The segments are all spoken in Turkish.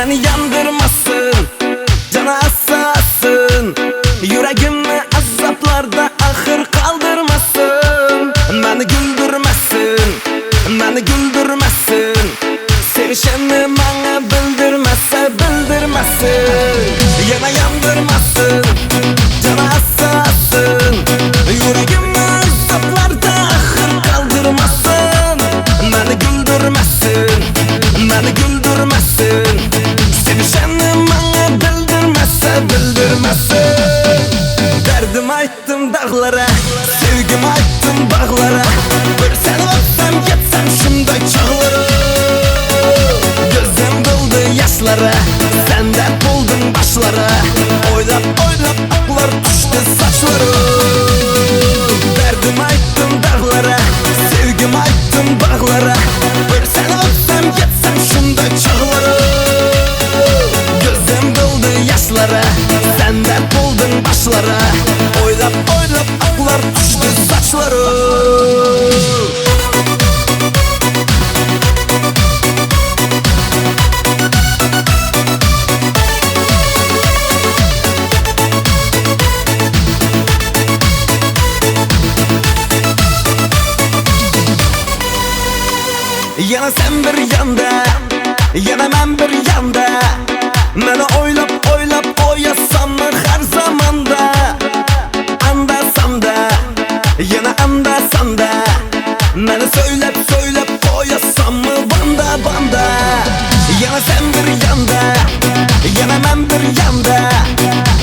Beni yandırmasın, cana assasın, yüreğimi azaplarda ahır kaldırmasın. Beni güldürmesin, beni güldürmesin, sevişeni bana bildirmese bildirmesin. Yine yandırmasın, cana assasın, yüreğimi azaplarda ahır kaldırmasın. Beni güldürmesin, beni güldürmesin, sevişeni bana bildirmese bildirmesin. Derdim ayttım dağlara, sevgimi ayttım bağlara, bir seni öpsem getsem şunday çağlara. Gözüm doldu yaşlara, sen de buldun başlara, oylap oylap aklar düştü saçları. Derdim ayttım dağlara, sevgimi ayttım bağlara, bir seni öpsem getsem şunday çağlara. Gözüm doldu yaşlara, sen de buldun başlara, oylap oylap aklar düştü saçları. Yana sen bir yanda, yana ben bir yanda, beni oylap oylap oyasam her zamanda. Andasam da, yana andasam da, beni söylep söylep oyasam banda banda. Yana sen bir yanda, yana ben bir yanda,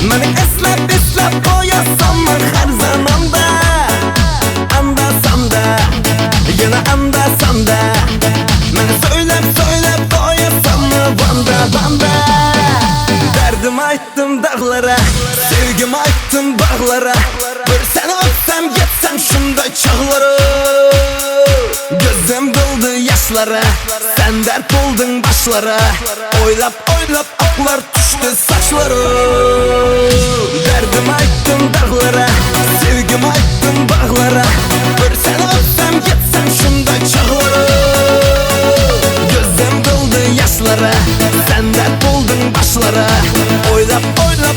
beni eslep eslep oyasam her zamanda. Andasam da, yana andasam da, beni söylep söylep oyasam banda banda. Derdim ayttım dağlara, sevgimi ayttım bağlara, bir seni öpsem getsem şunday çağlara. Gözüm doldu yaşlara, sen dert buldun başlara, oylap oylap aklar düştü saçları. Derdim ayttım dağlara, sevgimi ayttım bağlara, bir seni öpsem getsem şunday çağlara. Gözüm doldu yaşlara, sen dert buldun başlara, oylap oylap